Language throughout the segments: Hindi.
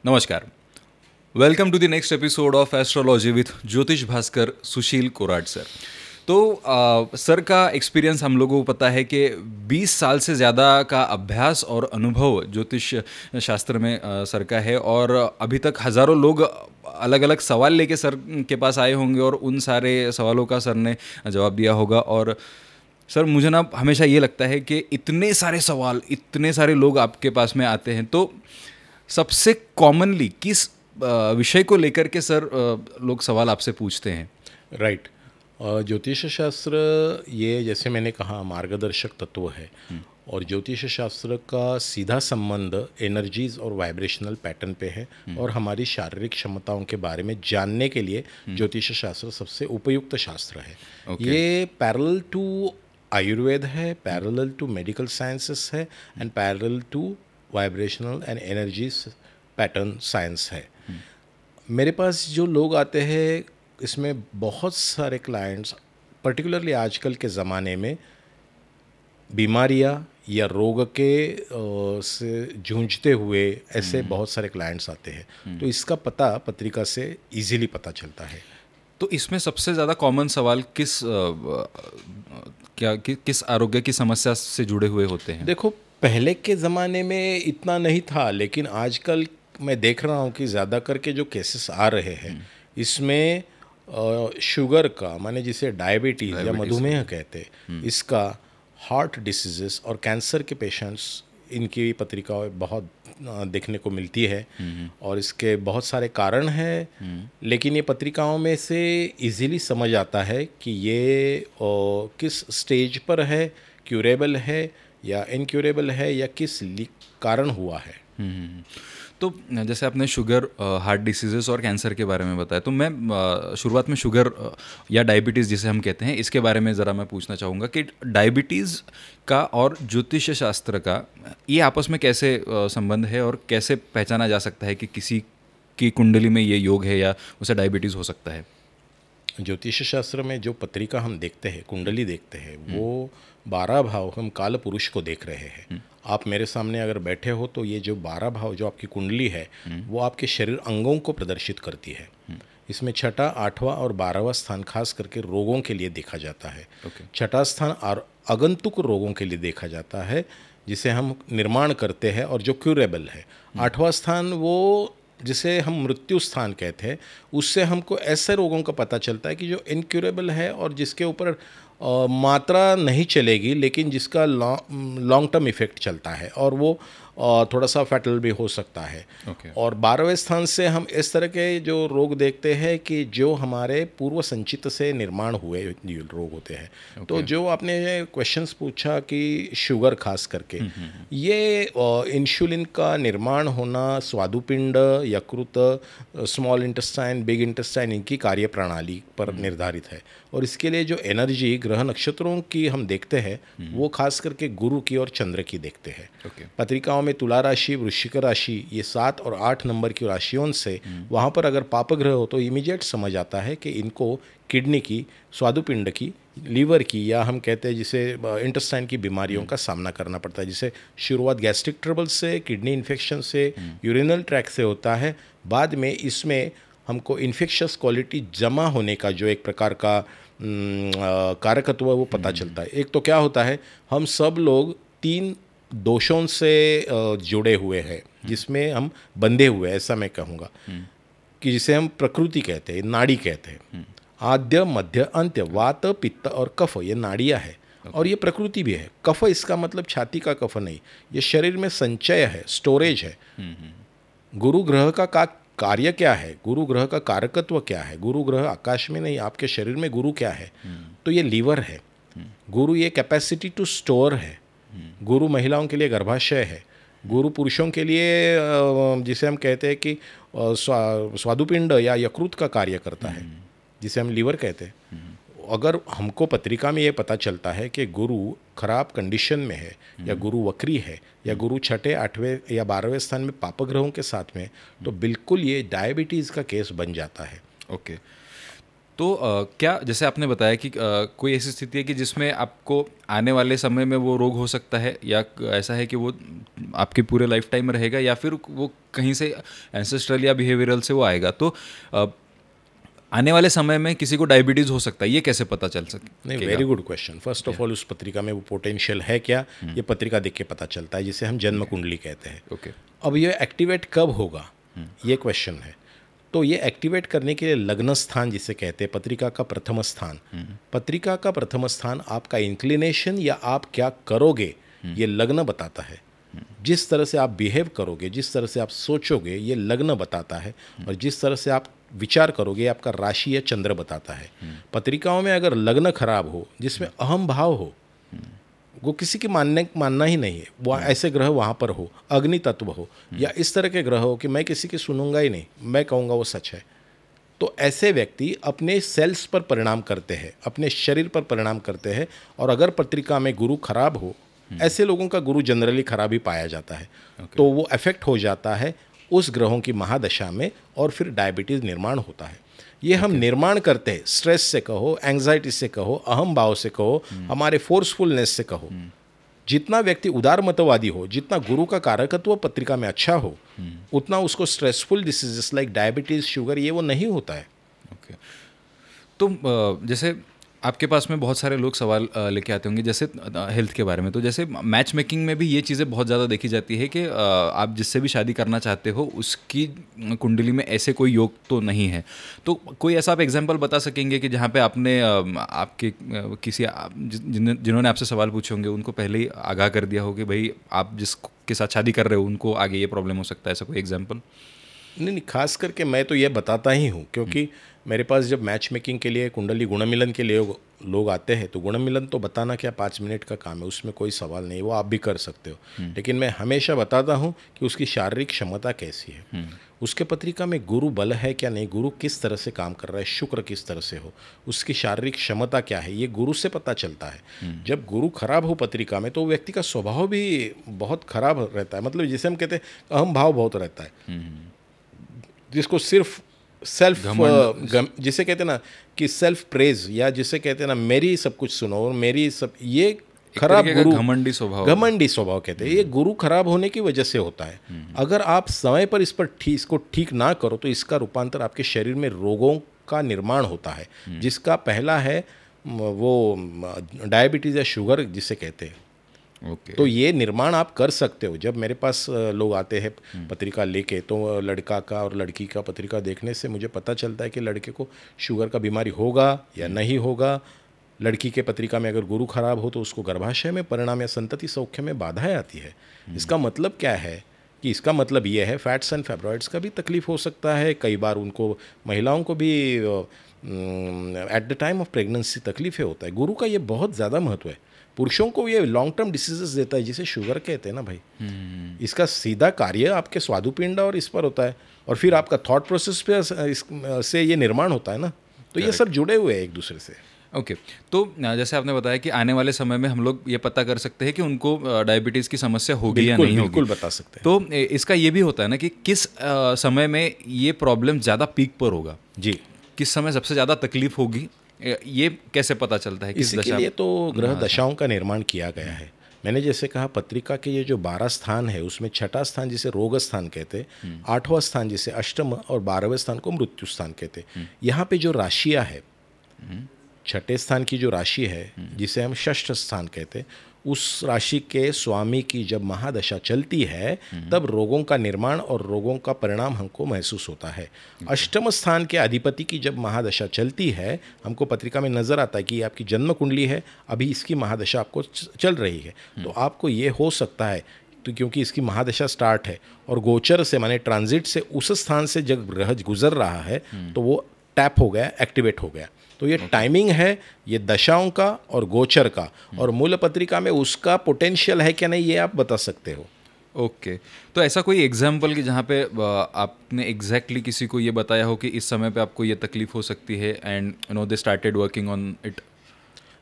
नमस्कार. Welcome to the next episode of astrology with Jyotish Bhaskar Sushil Korat sir. तो सर का एक्सपीरियंस हम लोगों को पता है कि 20 साल से ज़्यादा का अभ्यास और अनुभव ज्योतिष शास्त्र में सर का है, और अभी तक हज़ारों लोग अलग अलग सवाल लेके सर के पास आए होंगे और उन सारे सवालों का सर ने जवाब दिया होगा. और सर मुझे ना हमेशा ये लगता है कि इतने सारे सवाल, इतने सारे लोग आपके पास में आते हैं, तो सबसे कॉमनली किस विषय को लेकर के सर लोग सवाल आपसे पूछते हैं? राइट. ज्योतिष शास्त्र ये, जैसे मैंने कहा, मार्गदर्शक तत्व है. और ज्योतिष शास्त्र का सीधा संबंध एनर्जीज और वाइब्रेशनल पैटर्न पे है. और हमारी शारीरिक क्षमताओं के बारे में जानने के लिए ज्योतिष शास्त्र सबसे उपयुक्त शास्त्र है. ये पैरेलल टू आयुर्वेद है, पैरेलल टू मेडिकल साइंसेस है, and parallel to vibrational and energies pattern science है. मेरे पास जो लोग आते हैं, इसमें बहुत सारे क्लाइंट्स, पर्टिकुलरली आजकल के ज़माने में बीमारियां या रोग के से जूझते हुए ऐसे बहुत सारे क्लाइंट्स आते हैं. तो इसका पता पत्रिका से इजीली पता चलता है. तो इसमें सबसे ज़्यादा कॉमन सवाल किस आरोग्य की समस्या से जुड़े हुए होते हैं? देखो, पहले के ज़माने में इतना नहीं था, लेकिन आजकल मैं देख रहा हूँ कि ज़्यादा करके जो केसेस आ रहे हैं इसमें शुगर का, माने जिसे डायबिटीज़ या मधुमेह कहते हैं, इसका, हार्ट डिसीजेस और कैंसर के पेशेंट्स, इनकी पत्रिकाएं बहुत देखने को मिलती है. और इसके बहुत सारे कारण हैं, लेकिन ये पत्रिकाओं में से इजीली समझ आता है कि ये किस स्टेज पर है, क्यूरेबल है या इनक्यूरेबल है, या किस कारण हुआ है. तो जैसे आपने शुगर, हार्ट डिसीजेस और कैंसर के बारे में बताया, तो मैं शुरुआत में शुगर या डायबिटीज़ जिसे हम कहते हैं, इसके बारे में ज़रा मैं पूछना चाहूँगा कि डायबिटीज़ का और ज्योतिष शास्त्र का ये आपस में कैसे संबंध है, और कैसे पहचाना जा सकता है कि किसी की कुंडली में ये योग है या उसे डायबिटीज़ हो सकता है? ज्योतिष शास्त्र में जो पत्रिका हम देखते हैं, कुंडली देखते हैं, वो 12 भाव हम काल पुरुष को देख रहे हैं. आप मेरे सामने अगर बैठे हो तो ये जो 12 भाव, जो आपकी कुंडली है, वो आपके शरीर अंगों को प्रदर्शित करती है. इसमें छठा, 8वां और 12वां स्थान खास करके रोगों के लिए देखा जाता है. छठा स्थान आगंतुक रोगों के लिए देखा जाता है, जिसे हम निर्माण करते हैं और जो क्यूरेबल है. 8वां स्थान वो जिसे हम मृत्यु स्थान कहते हैं, उससे हमको ऐसे रोगों का पता चलता है कि जो इनक्यूरेबल है और जिसके ऊपर मात्रा नहीं चलेगी, लेकिन जिसका लॉन्ग टर्म इफेक्ट चलता है, और वो थोड़ा सा फैटल भी हो सकता है. और 12वें स्थान से हम इस तरह के जो रोग देखते हैं कि जो हमारे पूर्व संचित से निर्माण हुए रोग होते हैं. तो जो आपने क्वेश्चंस पूछा कि शुगर खास करके, ये इंसुलिन का निर्माण होना स्वादुपिंड, यकृत, स्मॉल इंटेस्टाइन, बिग इंटेस्टाइन, इनकी कार्य प्रणाली पर निर्धारित है. और इसके लिए जो एनर्जी ग्रह नक्षत्रों की हम देखते हैं, वो खास करके गुरु की और चंद्र की देखते हैं. पत्रिकाओं में तुला राशि, वृश्चिक राशि, ये 7 और 8 नंबर की राशियों से वहाँ पर अगर पापग्रह हो तो इमीडिएट समझ आता है कि इनको किडनी की, स्वादुपिंड की, लीवर की, या हम कहते हैं जिसे इंटेस्टाइन की बीमारियों का सामना करना पड़ता है. जिसे शुरुआत गैस्ट्रिक ट्रबल से, किडनी इन्फेक्शन से, यूरिनल ट्रैक से होता है. बाद में इसमें हमको इन्फेक्शस क्वालिटी जमा होने का जो एक प्रकार का कारकत्व है, वो पता चलता है. एक तो क्या होता है, हम सब लोग 3 दोषों से जुड़े हुए हैं, जिसमें हम बंधे हुए हैं, ऐसा मैं कहूँगा, कि जिसे हम प्रकृति कहते हैं, नाड़ी कहते हैं. आद्य, मध्य, अंत्य, वात, पित्त और कफ, ये नाड़ियाँ है. और ये प्रकृति भी है. कफ इसका मतलब छाती का कफ नहीं, ये शरीर में संचय है, स्टोरेज है. गुरु ग्रह का कार्य क्या है, गुरु ग्रह का कारकत्व क्या है, गुरु ग्रह आकाश में नहीं, आपके शरीर में गुरु क्या है, तो ये लीवर है. गुरु ये कैपेसिटी टू स्टोर है. गुरु महिलाओं के लिए गर्भाशय है. गुरु पुरुषों के लिए जिसे हम कहते हैं कि स्वादुपिंड या यकृत का कार्य करता है, जिसे हम लीवर कहते हैं. अगर हमको पत्रिका में ये पता चलता है कि गुरु खराब कंडीशन में है, या गुरु वक्री है, या गुरु छठे, 8वें या 12वें स्थान में पापग्रहों के साथ में, तो बिल्कुल ये डायबिटीज़ का केस बन जाता है. ओके. तो क्या जैसे आपने बताया कि कोई ऐसी स्थिति है कि जिसमें आपको आने वाले समय में वो रोग हो सकता है, या ऐसा है कि वो आपके पूरे लाइफ टाइम में रहेगा, या फिर वो कहीं से एंसेस्ट्रल या बिहेवियरल से वो आएगा, तो आने वाले समय में किसी को डायबिटीज़ हो सकता है, ये कैसे पता चल सकता? नहीं, very good question. First of all उस पत्रिका में वो पोटेंशियल है क्या, ये पत्रिका देख के पता चलता है, जिसे हम जन्म कुंडली कहते हैं। ओके। अब ये एक्टिवेट कब होगा, ये क्वेश्चन है। तो ये एक्टिवेट करने के लिए लग्न स्थान जिसे कहते हैं, पत्रिका का प्रथम स्थान, पत्रिका का प्रथम स्थान आपका इंक्लिनेशन या आप क्या करोगे ये लग्न बताता है। जिस तरह से आप बिहेव करोगे, जिस तरह से आप सोचोगे, ये लग्न बताता है। और जिस तरह से आप विचार करोगे, आपका राशि या चंद्र बताता है। पत्रिकाओं में अगर लग्न खराब हो, जिसमें अहम भाव हो, वो किसी की मानना ही नहीं है, वो ऐसे ग्रह वहाँ पर हो, अग्नि तत्व हो, या इस तरह के ग्रह हो कि मैं किसी की सुनूंगा ही नहीं, मैं कहूँगा वो सच है, तो ऐसे व्यक्ति अपने सेल्स पर परिणाम करते हैं, अपने शरीर पर परिणाम करते हैं। और अगर पत्रिका में गुरु खराब हो, ऐसे लोगों का गुरु जनरली खराब ही पाया जाता है। तो वो अफेक्ट हो जाता है उस ग्रहों की महादशा में, और फिर डायबिटीज़ निर्माण होता है। ये हम निर्माण करते हैं, स्ट्रेस से कहो, एंग्जाइटी से कहो, अहम भाव से कहो, हमारे फोर्सफुलनेस से कहो। जितना व्यक्ति उदार मतवादी हो, जितना गुरु का कारकत्व पत्रिका में अच्छा हो, उतना उसको stressful diseases like diabetes, sugar, ये वो नहीं होता है। ओके। तो जैसे आपके पास में बहुत सारे लोग सवाल लेके आते होंगे जैसे हेल्थ के बारे में, तो जैसे मैच मेकिंग में भी ये चीज़ें बहुत ज़्यादा देखी जाती है कि आप जिससे भी शादी करना चाहते हो उसकी कुंडली में ऐसे कोई योग तो नहीं है। तो कोई ऐसा आप एग्जांपल बता सकेंगे कि जहाँ पे आपने आपके किसी जिन्होंने आपसे सवाल पूछे होंगे उनको पहले ही आगाह कर दिया हो कि भाई आप जिसके साथ शादी कर रहे हो उनको आगे ये प्रॉब्लम हो सकता है, ऐसा कोई एग्जाम्पल? नहीं, खास करके मैं तो ये बताता ही हूँ, क्योंकि मेरे पास जब मैच मेकिंग के लिए, कुंडली गुणमिलन के लिए लोग आते हैं, तो गुणमिलन तो बताना क्या 5 मिनट का काम है, उसमें कोई सवाल नहीं, वो आप भी कर सकते हो। लेकिन मैं हमेशा बताता हूँ कि उसकी शारीरिक क्षमता कैसी है, उसके पत्रिका में गुरु बल है क्या नहीं, गुरु किस तरह से काम कर रहा है, शुक्र किस तरह से हो, उसकी शारीरिक क्षमता क्या है, ये गुरु से पता चलता है। जब गुरु खराब हो पत्रिका में, तो व्यक्ति का स्वभाव भी बहुत खराब रहता है। मतलब जिसे हम कहते हैं अहम भाव बहुत रहता है, जिसको सिर्फ सेल्फ जिसे कहते हैं ना कि सेल्फ प्रेज, या जिसे कहते हैं ना मेरी सब कुछ सुनो और मेरी सब, ये खराब गुरु, घमंडी स्वभाव कहते हैं। ये गुरु खराब होने की वजह से होता है। अगर आप समय पर इसको ठीक ना करो, तो इसका रूपांतर आपके शरीर में रोगों का निर्माण होता है, जिसका पहला है वो डायबिटीज़ या शुगर जिसे कहते हैं। तो ये निर्माण आप कर सकते हो। जब मेरे पास लोग आते हैं पत्रिका लेके, तो लड़का का और लड़की का पत्रिका देखने से मुझे पता चलता है कि लड़के को शुगर का बीमारी होगा या नहीं होगा। लड़की के पत्रिका में अगर गुरु खराब हो, तो उसको गर्भाशय में परिणाम या संतति सौख्य में बाधाएं आती है। इसका मतलब क्या है कि इसका मतलब ये है फैट्स एंड फैब्रॉइड्स का भी तकलीफ हो सकता है। कई बार उनको, महिलाओं को भी at the time of pregnancy तकलीफें होता है। गुरु का ये बहुत ज़्यादा महत्व है। पुरुषों को ये लॉन्ग टर्म डिसीजेस देता है, जिसे शुगर कहते हैं ना भाई। इसका सीधा कार्य आपके स्वादुपिंड और इस पर होता है, और फिर आपका थॉट प्रोसेस पे से ये निर्माण होता है ना। तो ये सब जुड़े हुए हैं एक दूसरे से। ओके। तो जैसे आपने बताया कि आने वाले समय में हम लोग ये पता कर सकते हैं कि उनको डायबिटीज़ की समस्या होगी या नहीं होगी। बिल्कुल बता सकते हैं। तो इसका ये भी होता है ना कि किस समय में ये प्रॉब्लम ज़्यादा पीक पर होगा जी, किस समय सबसे ज़्यादा तकलीफ होगी, ये कैसे पता चलता है? इसी के लिए तो ग्रह दशाओं का निर्माण किया गया है। मैंने जैसे कहा, पत्रिका के ये जो 12 स्थान है, उसमें 6ठा स्थान जिसे रोग स्थान कहते हैं, 8वां स्थान जिसे अष्टम, और 12वें स्थान को मृत्यु स्थान कहते हैं। यहाँ पे जो राशियाँ है, 6ठे स्थान की जो राशि है जिसे हम षष्ठ स्थान कहते हैं, उस राशि के स्वामी की जब महादशा चलती है, तब रोगों का निर्माण और रोगों का परिणाम हमको महसूस होता है। अष्टम स्थान के अधिपति की जब महादशा चलती है, हमको पत्रिका में नजर आता है कि आपकी जन्म कुंडली है, अभी इसकी महादशा आपको चल रही है, तो आपको ये हो सकता है, तो क्योंकि इसकी महादशा स्टार्ट है और गोचर से माने ट्रांजिट से उस स्थान से जब ग्रह गुजर रहा है, तो वो टैप हो गया, एक्टिवेट हो गया। तो ये टाइमिंग है, ये दशाओं का और गोचर का, और मूल पत्रिका में उसका पोटेंशियल है क्या नहीं, ये आप बता सकते हो। ओके। तो ऐसा कोई एग्जाम्पल कि जहाँ पे आपने एग्जैक्टली किसी को ये बताया हो कि इस समय पे आपको ये तकलीफ हो सकती है, and they started working on it?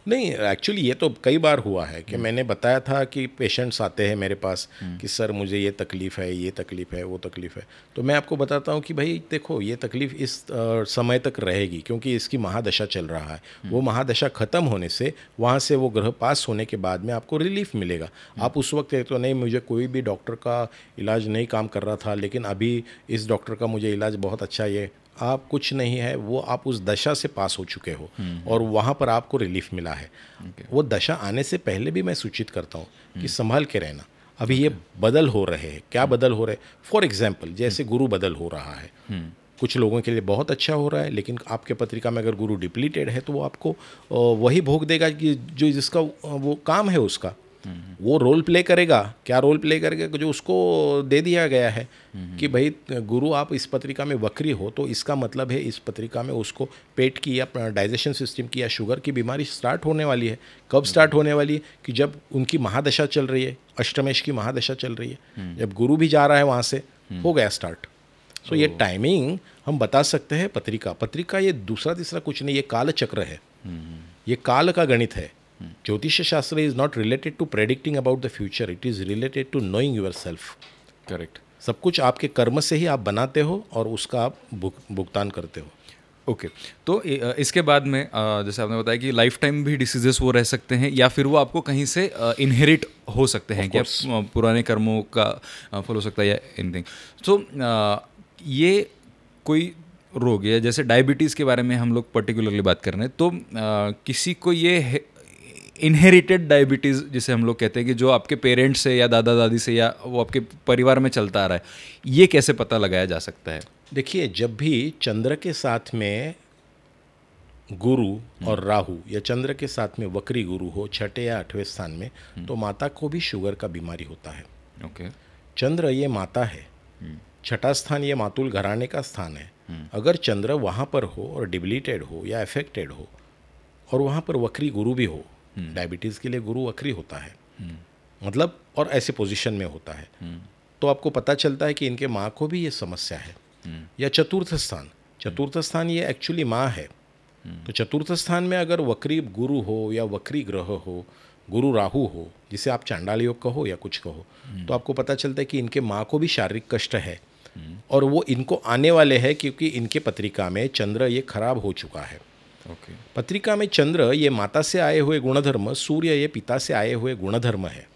नहीं, एक्चुअली ये तो कई बार हुआ है कि मैंने बताया था कि पेशेंट्स आते हैं मेरे पास कि सर मुझे ये तकलीफ़ है, ये तकलीफ़ है, वो तकलीफ़ है। तो मैं आपको बताता हूँ कि भाई देखो, ये तकलीफ़ इस समय तक रहेगी क्योंकि इसकी महादशा चल रहा है। वो महादशा ख़त्म होने से, वहाँ से वो ग्रह पास होने के बाद में आपको रिलीफ मिलेगा। आप उस वक्त तो नहीं, मुझे कोई भी डॉक्टर का इलाज नहीं काम कर रहा था, लेकिन अभी इस डॉक्टर का मुझे इलाज बहुत अच्छा, ये आप कुछ नहीं है, वो आप उस दशा से पास हो चुके हो और वहाँ पर आपको रिलीफ मिला है। वो दशा आने से पहले भी मैं सूचित करता हूँ कि संभाल के रहना। अभी ये बदल हो रहे हैं, क्या बदल हो रहे हैं? फॉर एग्जाम्पल जैसे गुरु बदल हो रहा है, कुछ लोगों के लिए बहुत अच्छा हो रहा है, लेकिन आपके पत्रिका में अगर गुरु डिप्लीटेड है तो वो आपको वही भोग देगा कि जो जिसका वो काम है उसका, वो रोल प्ले करेगा। क्या रोल प्ले करेगा? जो उसको दे दिया गया है कि भाई गुरु आप इस पत्रिका में वक्री हो, तो इसका मतलब है इस पत्रिका में उसको पेट की या डाइजेशन सिस्टम की या शुगर की बीमारी स्टार्ट होने वाली है। कब स्टार्ट होने वाली है? कि जब उनकी महादशा चल रही है, अष्टमेश की महादशा चल रही है, जब गुरु भी जा रहा है वहाँ से, हो गया स्टार्ट। सो ये टाइमिंग हम बता सकते हैं। पत्रिका ये दूसरा तीसरा कुछ नहीं, ये काल चक्र है, ये काल का गणित है। Jyotish Shastra is not related to predicting about the future, it is related to knowing yourself. Correct. सब कुछ आपके कर्म से ही आप बनाते हो और उसका आप भुगतान करते हो। ओके तो इसके बाद में जैसे आपने बताया कि लाइफ टाइम भी डिसीजेस वो रह सकते हैं या फिर वो आपको कहीं से इनहेरिट हो सकते हैं, क्या पुराने कर्मों का फल हो सकता है या एनीथिंग। तो ये कोई रोग है जैसे डायबिटीज़ के बारे में हम लोग पर्टिकुलरली बात कर रहे हैं, तो किसी को ये इनहेरिटेड डायबिटीज़ जिसे हम लोग कहते हैं कि जो आपके पेरेंट्स से या दादा दादी से या वो आपके परिवार में चलता आ रहा है, ये कैसे पता लगाया जा सकता है? देखिए, जब भी चंद्र के साथ में गुरु और राहु या चंद्र के साथ में वक्री गुरु हो छठे या आठवें स्थान में, तो माता को भी शुगर का बीमारी होता है। ओके। चंद्र ये माता है, छठा स्थान ये मातुल घराने का स्थान है। अगर चंद्र वहाँ पर हो और डिबिलिटेड हो या अफेक्टेड हो और वहाँ पर वक्री गुरु भी हो, डायबिटीज़ के लिए गुरु वक्री होता है, मतलब और ऐसे पोजीशन में होता है, तो आपको पता चलता है कि इनके माँ को भी ये समस्या है। या चतुर्थ स्थान ये एक्चुअली माँ है। तो चतुर्थ स्थान में अगर वक्री गुरु हो या वक्री ग्रह हो, गुरु राहु हो, जिसे आप चांडाल योग कहो या कुछ कहो, तो आपको पता चलता है कि इनके माँ को भी शारीरिक कष्ट है और वो इनको आने वाले हैं क्योंकि इनके पत्रिका में चंद्र ये खराब हो चुका है। पत्रिका में चंद्र ये माता से आए हुए गुणधर्म, सूर्य ये पिता से आए हुए गुणधर्म है।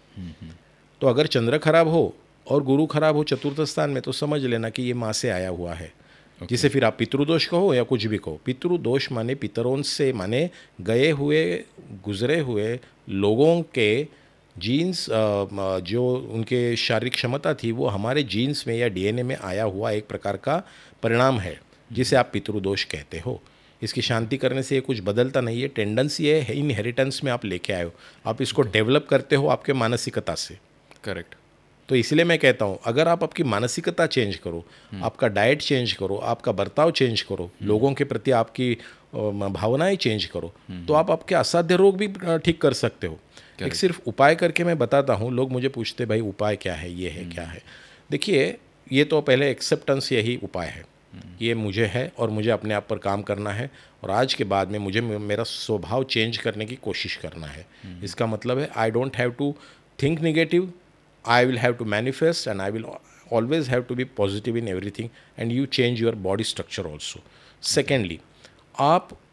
तो अगर चंद्र खराब हो और गुरु खराब हो चतुर्थ स्थान में, तो समझ लेना कि ये माँ से आया हुआ है। जिसे फिर आप पितृदोष कहो या कुछ भी कहो। पितृदोष माने पितरों से, माने गए हुए गुजरे हुए लोगों के जीन्स, जो उनके शारीरिक क्षमता थी वो हमारे जीन्स में या डीएनए में आया हुआ एक प्रकार का परिणाम है, जिसे आप पितृदोष कहते हो। इसकी शांति करने से ये कुछ बदलता नहीं है, टेंडेंसी है, इनहेरिटेंस में आप लेके आए हो, आप इसको डेवलप करते हो आपके मानसिकता से। करेक्ट। तो इसलिए मैं कहता हूँ, अगर आप आपकी मानसिकता चेंज करो, आपका डाइट चेंज करो, आपका बर्ताव चेंज करो, लोगों के प्रति आपकी भावनाएं चेंज करो, तो आप आपके असाध्य रोग भी ठीक कर सकते हो। एक सिर्फ उपाय करके मैं बताता हूँ। लोग मुझे पूछते भाई उपाय क्या है, ये है क्या है। देखिए, ये तो पहले एक्सेप्टेंस, यही उपाय है। ये मुझे है और मुझे अपने आप पर काम करना है और आज के बाद में मुझे मेरा स्वभाव चेंज करने की कोशिश करना है। इसका मतलब है I don't have to think negative, I will have to manifest and I will always have to be positive in everything and you change your body structure also. Secondly,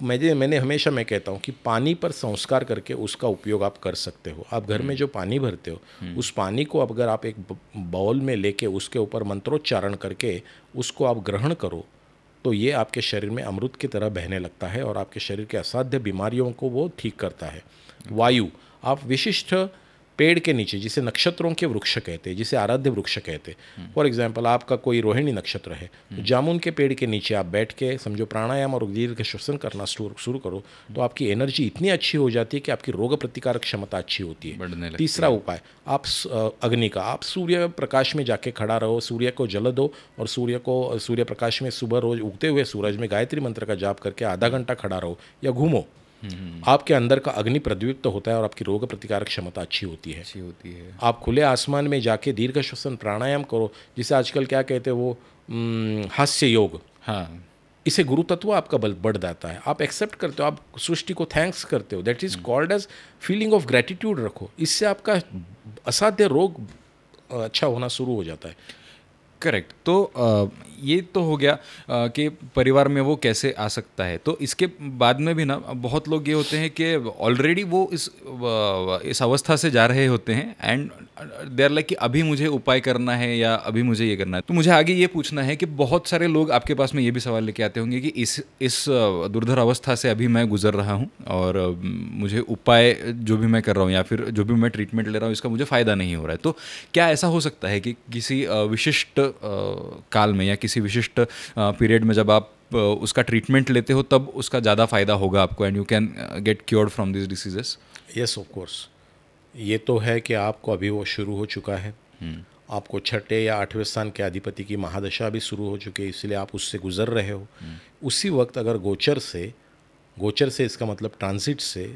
मैंने हमेशा मैं कहता हूँ कि पानी पर संस्कार करके उसका उपयोग आप कर सकते हो। आप घर में जो पानी भरते हो, उस पानी को अगर आप एक बाउल में लेके उसके ऊपर मंत्रोच्चारण करके उसको आप ग्रहण करो, तो ये आपके शरीर में अमृत की तरह बहने लगता है और आपके शरीर के असाध्य बीमारियों को वो ठीक करता है। वायु, आप विशिष्ट पेड़ के नीचे, जिसे नक्षत्रों के वृक्ष कहते हैं, जिसे आराध्य वृक्ष कहते हैं, फॉर एग्जाम्पल आपका कोई रोहिणी नक्षत्र है, तो जामुन के पेड़ के नीचे आप बैठ के समझो प्राणायाम और दीर्घ श्वसन करना शुरू करो, तो आपकी एनर्जी इतनी अच्छी हो जाती है कि आपकी रोग प्रतिकारक क्षमता अच्छी होती है। तीसरा उपाय, आप अग्नि का, आप सूर्य प्रकाश में जाके खड़ा रहो, सूर्य को जल दो और सूर्य प्रकाश में सुबह रोज उगते हुए सूरज में गायत्री मंत्र का जाप करके आधा घंटा खड़ा रहो या घूमो। आपके अंदर का अग्नि प्रद्युक्त होता है और आपकी रोग प्रतिकारक क्षमता अच्छी होती है। आप खुले आसमान में जाके दीर्घ श्वसन प्राणायाम करो, जिसे आजकल क्या कहते हैं वो हास्य योग। हाँ, इसे गुरु तत्व आपका बल बढ़ जाता है, आप एक्सेप्ट करते हो, आप सृष्टि को थैंक्स करते हो, that is called as feeling of gratitude रखो, इससे आपका असाध्य रोग अच्छा होना शुरू हो जाता है। करेक्ट। तो ये तो हो गया कि परिवार में वो कैसे आ सकता है। तो इसके बाद में भी ना बहुत लोग ये होते हैं कि ऑलरेडी वो इस अवस्था से जा रहे होते हैं एंड दे आर लाइक कि अभी मुझे उपाय करना है या अभी मुझे ये करना है। तो मुझे आगे ये पूछना है कि बहुत सारे लोग आपके पास में ये भी सवाल लेके आते होंगे कि इस दुर्धर अवस्था से अभी मैं गुजर रहा हूँ और मुझे उपाय जो भी मैं कर रहा हूँ या फिर जो भी मैं ट्रीटमेंट ले रहा हूँ इसका मुझे फ़ायदा नहीं हो रहा है। तो क्या ऐसा हो सकता है कि किसी विशिष्ट काल में या किसी विशिष्ट पीरियड में जब आप उसका ट्रीटमेंट लेते हो तब उसका ज़्यादा फ़ायदा होगा आपको and you can get cured from this diseases? Yes, of course. ये तो है कि आपको अभी वो शुरू हो चुका है, आपको छठे या 8वें स्थान के अधिपति की महादशा भी शुरू हो चुकी है, इसलिए आप उससे गुजर रहे हो। उसी वक्त अगर गोचर से इसका मतलब ट्रांजिट से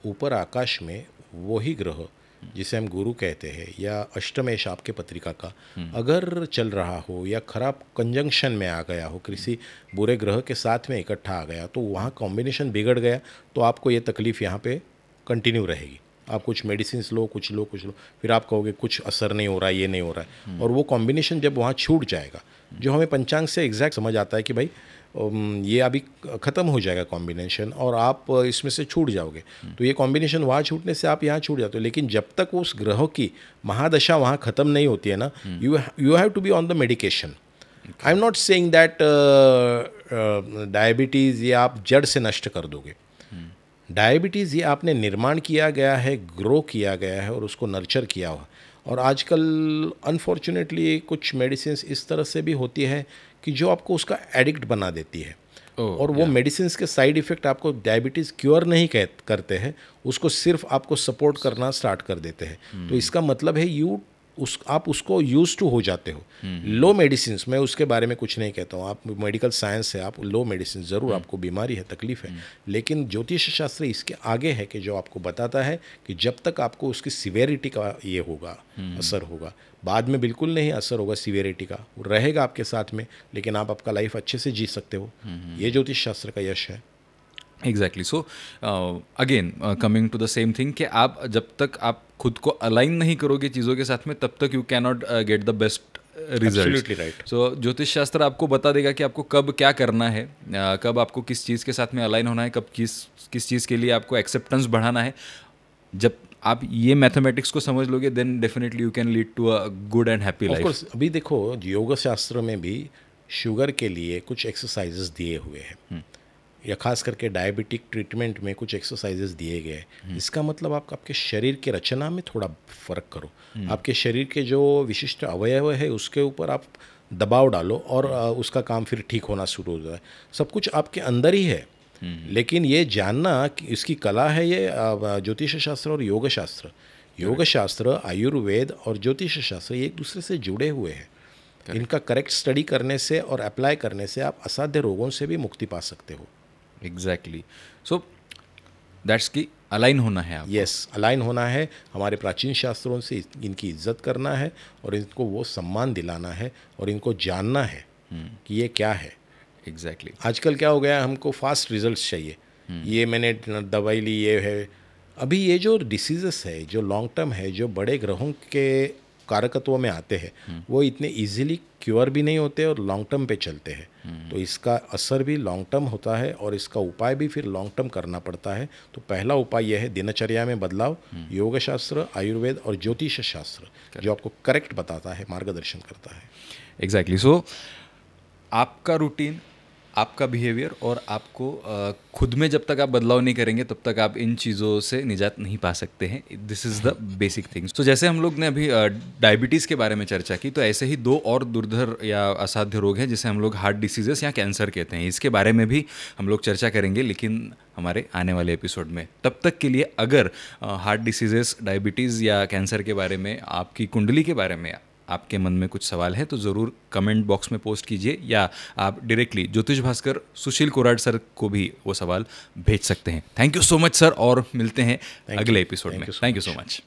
ऊपर आकाश में वही ग्रह जिसे हम गुरु कहते हैं या अष्टमेश आपके पत्रिका का अगर चल रहा हो या खराब कंजंक्शन में आ गया हो, किसी बुरे ग्रह के साथ में इकट्ठा आ गया, तो वहाँ कॉम्बिनेशन बिगड़ गया तो आपको ये तकलीफ़ यहाँ पे कंटिन्यू रहेगी। आप कुछ मेडिसिन लो, कुछ लो, फिर आप कहोगे कुछ असर नहीं हो रहा है, ये नहीं हो रहा है, और वो कॉम्बिनेशन जब वहाँ छूट जाएगा, जो हमें पंचांग से एग्जैक्ट समझ आता है कि भाई ये अभी ख़त्म हो जाएगा कॉम्बिनेशन और आप इसमें से छूट जाओगे, तो ये कॉम्बिनेशन वहाँ छूटने से आप यहाँ छूट जाते हो। लेकिन जब तक उस ग्रह की महादशा वहाँ ख़त्म नहीं होती है ना, you have to be on the medication. I am not saying that diabetes ये आप जड़ से नष्ट कर दोगे। डायबिटीज़ ये आपने निर्माण किया गया है, ग्रो किया गया है और उसको नर्चर किया हुआ। और आजकल अनफॉर्चुनेटली कुछ मेडिसिन इस तरह से भी होती है कि जो आपको उसका एडिक्ट बना देती है। और वो मेडिसिन के साइड इफ़ेक्ट आपको डायबिटीज़ क्योर नहीं करते हैं, उसको सिर्फ आपको सपोर्ट करना स्टार्ट कर देते हैं। तो इसका मतलब है आप उसको यूज टू हो जाते हो। लो मेडिसिन, मैं उसके बारे में कुछ नहीं कहता हूँ, आप मेडिकल साइंस है, आप लो मेडिसिन ज़रूर आपको बीमारी है, तकलीफ़ है, लेकिन ज्योतिष शास्त्र इसके आगे है कि जो आपको बताता है कि जब तक आपको उसकी सिवेरिटी का ये होगा, असर होगा, बाद में बिल्कुल नहीं असर होगा सिवेरिटी का, वो रहेगा आपके साथ में, लेकिन आप आपका लाइफ अच्छे से जी सकते हो। ये ज्योतिष शास्त्र का यश है। Exactly. So again coming to the same thing कि आप जब तक आप खुद को अलाइन नहीं करोगे चीज़ों के साथ में तब तक you can not get the best result. Right. So ज्योतिष शास्त्र आपको बता देगा कि आपको कब क्या करना है, कब आपको किस चीज़ के साथ में अलाइन होना है, कब किस चीज़ के लिए आपको एक्सेप्टेंस बढ़ाना है। जब आप ये मैथमेटिक्स को समझ लोगे then definitely you can lead to a good and happy life. अभी देखो योग शास्त्र में भी शुगर के लिए कुछ एक्सरसाइजेस दिए हुए हैं, या खास करके डायबिटिक ट्रीटमेंट में कुछ एक्सरसाइजेस दिए गए हैं। इसका मतलब आप आपके शरीर के रचना में थोड़ा फर्क करो, आपके शरीर के जो विशिष्ट अवयव है उसके ऊपर आप दबाव डालो और उसका काम फिर ठीक होना शुरू हो जाए। सब कुछ आपके अंदर ही है, लेकिन ये जानना कि इसकी कला है, ये ज्योतिष शास्त्र और योग शास्त्र। योग शास्त्र, आयुर्वेद और ज्योतिष शास्त्र ये एक दूसरे से जुड़े हुए हैं। इनका करेक्ट स्टडी करने से और अप्लाई करने से आप असाध्य रोगों से भी मुक्ति पा सकते हो। एग्जैक्टली। सो दैट्स की अलाइन होना है आपको। यस, अलाइन होना है, हमारे प्राचीन शास्त्रों से इनकी इज्जत करना है और इनको वो सम्मान दिलाना है और इनको जानना है कि ये क्या है। एग्जैक्टली। आजकल क्या हो गया, हमको फास्ट रिजल्ट्स चाहिए, ये मैंने दवाई ली, ये है। अभी ये जो डिसीजेस है, जो लॉन्ग टर्म है, जो बड़े ग्रहों के कारकत्वों में आते हैं, वो इतने इजीली क्योर भी नहीं होते और लॉन्ग टर्म पे चलते हैं। तो इसका असर भी लॉन्ग टर्म होता है और इसका उपाय भी फिर लॉन्ग टर्म करना पड़ता है। तो पहला उपाय यह है दिनचर्या में बदलाव, योग शास्त्र, आयुर्वेद और ज्योतिष शास्त्र जो आपको करेक्ट बताता है, मार्गदर्शन करता है। एग्जैक्टली। सो आपका रूटीन, आपका बिहेवियर और आपको खुद में जब तक आप बदलाव नहीं करेंगे तब तक आप इन चीज़ों से निजात नहीं पा सकते हैं। This is the basic things. तो जैसे हम लोग ने अभी डायबिटीज़ के बारे में चर्चा की, तो ऐसे ही दो और दुर्धर या असाध्य रोग हैं जिसे हम लोग हार्ट डिसीजेस या कैंसर कहते हैं। इसके बारे में भी हम लोग चर्चा करेंगे, लेकिन हमारे आने वाले एपिसोड में। तब तक के लिए अगर हार्ट डिसीजेस, डायबिटीज़ या कैंसर के बारे में, आपकी कुंडली के बारे में आपके मन में कुछ सवाल है तो ज़रूर कमेंट बॉक्स में पोस्ट कीजिए, या आप डायरेक्टली ज्योतिष भास्कर सुशील कोराट सर को भी वो सवाल भेज सकते हैं। Thank you so much sir, और मिलते हैं अगले एपिसोड में। Thank you so much.